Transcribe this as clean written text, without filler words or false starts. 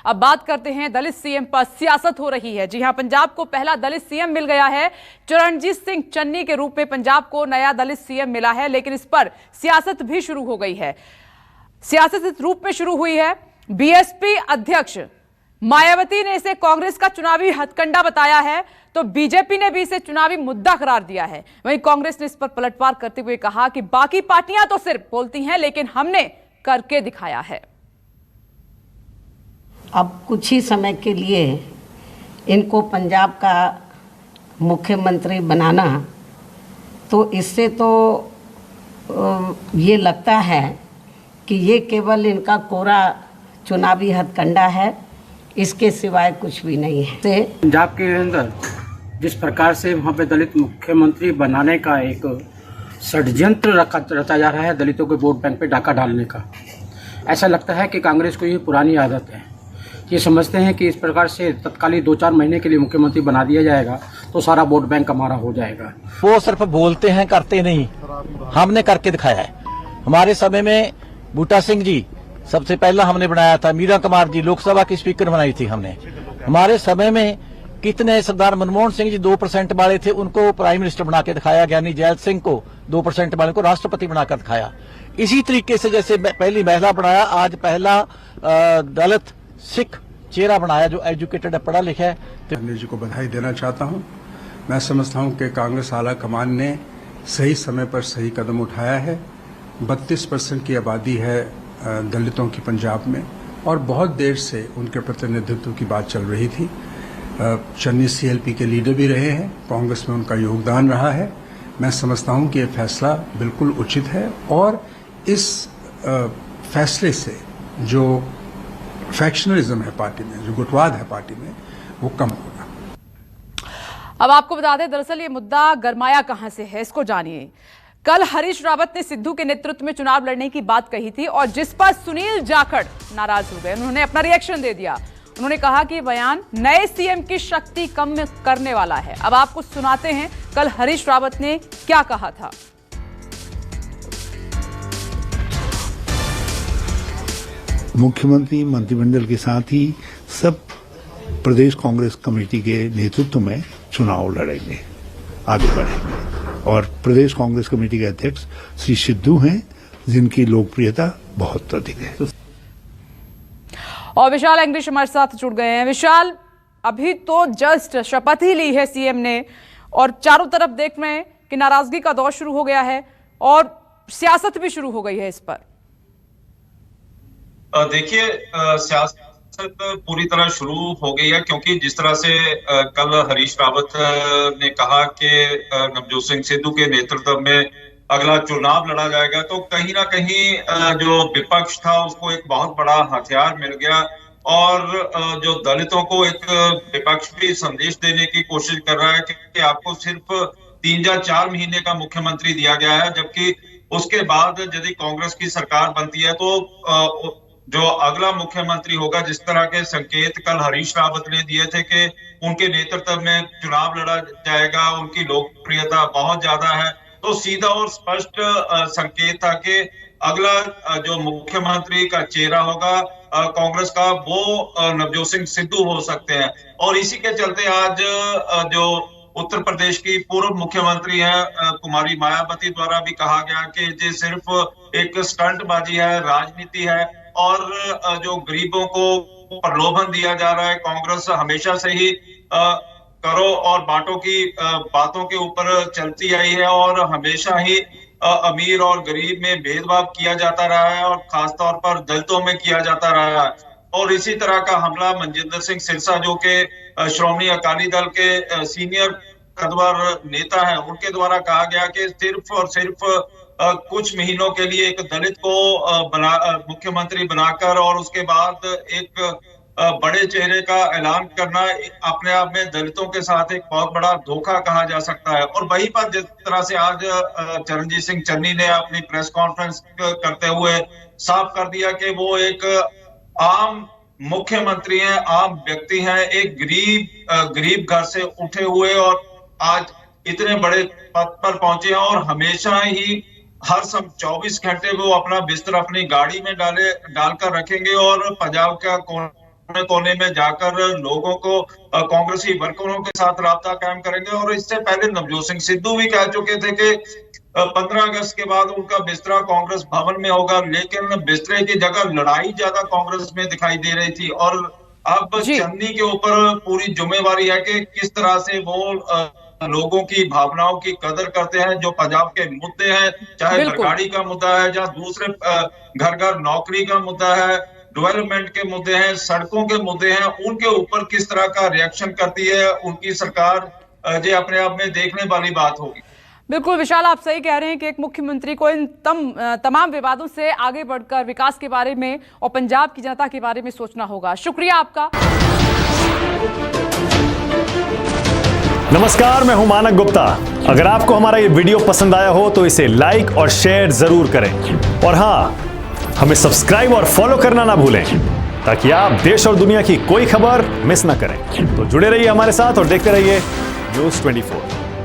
अब बात करते हैं दलित सीएम पर सियासत हो रही है। जी हां, पंजाब को पहला दलित सीएम मिल गया है। चरणजीत सिंह चन्नी के रूप में पंजाब को नया दलित सीएम मिला है, लेकिन इस पर सियासत भी शुरू हो गई है। सियासत इस रूप में शुरू हुई है। बीएसपी अध्यक्ष मायावती ने इसे कांग्रेस का चुनावी हथकंडा बताया है, तो बीजेपी ने भी इसे चुनावी मुद्दा करार दिया है। वहीं कांग्रेस ने इस पर पलटवार करते हुए कहा कि बाकी पार्टियां तो सिर्फ बोलती हैं, लेकिन हमने करके दिखाया है। अब कुछ ही समय के लिए इनको पंजाब का मुख्यमंत्री बनाना, तो इससे तो ये लगता है कि ये केवल इनका कोरा चुनावी हथकंडा है, इसके सिवाय कुछ भी नहीं है। पंजाब के अंदर जिस प्रकार से वहाँ पे दलित मुख्यमंत्री बनाने का एक षड्यंत्र रचा जा रहा है, दलितों के वोट बैंक पे डाका डालने का, ऐसा लगता है कि कांग्रेस को ये पुरानी आदत है। ये समझते हैं कि इस प्रकार से तत्कालीन 2-4 महीने के लिए मुख्यमंत्री बना दिया जाएगा तो सारा वोट बैंक हमारा हो जाएगा। वो सिर्फ बोलते हैं, करते नहीं। हमने करके दिखाया है। हमारे समय में बूटा सिंह जी सबसे पहला हमने बनाया था, मीरा कुमार जी लोकसभा की स्पीकर बनाई थी हमने। हमारे समय में कितने सरदार मनमोहन सिंह जी 2% वाले थे, उनको प्राइम मिनिस्टर बना के दिखाया। ज्ञानी जैल सिंह को 2% वाले को राष्ट्रपति बनाकर दिखाया। इसी तरीके से जैसे पहली महिला बनाया, आज पहला दलित सिख चेहरा बनाया जो एजुकेटेड है, पढ़ा लिखा है। गांधी जी को बधाई देना चाहता हूं। मैं समझता हूं कि कांग्रेस आला कमान ने सही समय पर सही कदम उठाया है। 32% की आबादी है दलितों की पंजाब में, और बहुत देर से उनके प्रतिनिधित्व की बात चल रही थी। चन्नी सीएलपी के लीडर भी रहे हैं, कांग्रेस में उनका योगदान रहा है। मैं समझता हूं कि ये फैसला बिल्कुल उचित है, और इस फैसले से जो फैक्शनलिज्म है पार्टी में, जो गुटवाद है पार्टी में, वो कम होगा। अब आपको बता दें, दरअसल ये मुद्दा गरमाया कहां से है, इसको जानिए। कल हरीश रावत ने सिद्धू के नेतृत्व में चुनाव लड़ने की बात कही थी, और जिस पर सुनील जाखड़ नाराज हो गए। उन्होंने अपना रिएक्शन दे दिया। उन्होंने कहा कि बयान नए सीएम की शक्ति कम करने वाला है। अब आपको सुनाते हैं कल हरीश रावत ने क्या कहा था। मुख्यमंत्री मंत्रिमंडल के साथ ही सब प्रदेश कांग्रेस कमेटी के नेतृत्व में चुनाव लड़ेंगे, आगे बढ़ेंगे। और प्रदेश कांग्रेस कमेटी के अध्यक्ष श्री सिद्धू हैं, जिनकी लोकप्रियता बहुत अधिक है। और विशाल इंग्लिश हमारे साथ जुड़ गए हैं। विशाल, अभी तो जस्ट शपथ ही ली है सीएम ने, और चारों तरफ देख रहे हैं कि नाराजगी का दौर शुरू हो गया है और सियासत भी शुरू हो गई है इस पर। देखिए, सियासत पूरी तरह शुरू हो गई है, क्योंकि जिस तरह से कल हरीश रावत ने कहा कि नवजोत सिंह सिद्धू के नेतृत्व में अगला चुनाव लड़ा जाएगा, तो कहीं ना कहीं जो विपक्ष था उसको एक बहुत बड़ा हथियार मिल गया, और जो दलितों को एक विपक्ष भी संदेश देने की कोशिश कर रहा है कि आपको सिर्फ 3 या 4 महीने का मुख्यमंत्री दिया गया है, जबकि उसके बाद यदि कांग्रेस की सरकार बनती है तो जो अगला मुख्यमंत्री होगा, जिस तरह के संकेत कल हरीश रावत ने दिए थे कि उनके नेतृत्व में चुनाव लड़ा जाएगा, उनकी लोकप्रियता बहुत ज्यादा है, तो सीधा और स्पष्ट संकेत था कि अगला जो मुख्यमंत्री का चेहरा होगा कांग्रेस का, वो नवजोत सिंह सिद्धू हो सकते हैं। और इसी के चलते आज जो उत्तर प्रदेश की पूर्व मुख्यमंत्री है कुमारी मायावती द्वारा भी कहा गया कि ये सिर्फ एक स्टंटबाजी है, राजनीति है, और जो गरीबों को प्रलोभन दिया जा रहा है। कांग्रेस हमेशा से ही करो और बांटो की बातों के ऊपर चलती आई है, और हमेशा ही अमीर और गरीब में भेदभाव किया जाता रहा है, और खासतौर पर दलितों में किया जाता रहा है। और इसी तरह का हमला मनजिंदर सिंह सिरसा, जो कि श्रोमणी अकाली दल के सीनियर कद्दावर नेता हैं, उनके द्वारा कहा गया कि सिर्फ और सिर्फ कुछ महीनों के लिए एक दलित को मुख्यमंत्री बनाकर और उसके बाद एक बड़े चेहरे का ऐलान करना अपने आप में दलितों के साथ एक बहुत बड़ा धोखा कहा जा सकता है। और वहीं पर जिस तरह से आज चरणजीत सिंह चन्नी ने अपनी प्रेस कॉन्फ्रेंस करते हुए साफ कर दिया कि वो एक आम मुख्यमंत्री हैं, आम व्यक्ति हैं, एक गरीब घर से उठे हुए और आज इतने बड़े पद पर पहुंचे हैं, और हमेशा ही हर 24 घंटे वो अपना बिस्तर अपनी गाड़ी में डालकर रखेंगे और पंजाब का कोने कोने में जाकर लोगों को, कांग्रेसी वर्करों के साथ राब्ता कायम करेंगे। और इससे पहले नवजोत सिंह सिद्धू भी कह चुके थे कि 15 अगस्त के बाद उनका बिस्तरा कांग्रेस भवन में होगा, लेकिन बिस्तरे की जगह लड़ाई ज्यादा कांग्रेस में दिखाई दे रही थी। और अब चन्नी के ऊपर पूरी जिम्मेवारी है कि किस तरह से वो लोगों की भावनाओं की कदर करते हैं। जो पंजाब के मुद्दे हैं, चाहे बरगाड़ी का मुद्दा है या दूसरे घर घर नौकरी का मुद्दा है, डेवलपमेंट के मुद्दे हैं, सड़कों के मुद्दे हैं, उनके ऊपर किस तरह का रिएक्शन करती है उनकी सरकार, ये अपने आप में देखने वाली बात होगी। बिल्कुल विशाल, आप सही कह रहे हैं कि एक मुख्यमंत्री को इन तमाम विवादों से आगे बढ़कर विकास के बारे में और पंजाब की जनता के बारे में सोचना होगा। शुक्रिया आपका। नमस्कार, मैं हूं मानक गुप्ता। अगर आपको हमारा ये वीडियो पसंद आया हो तो इसे लाइक और शेयर जरूर करें, और हाँ, हमें सब्सक्राइब और फॉलो करना ना भूलें ताकि आप देश और दुनिया की कोई खबर मिस ना करें। तो जुड़े रहिए हमारे साथ और देखते रहिए न्यूज़ 24।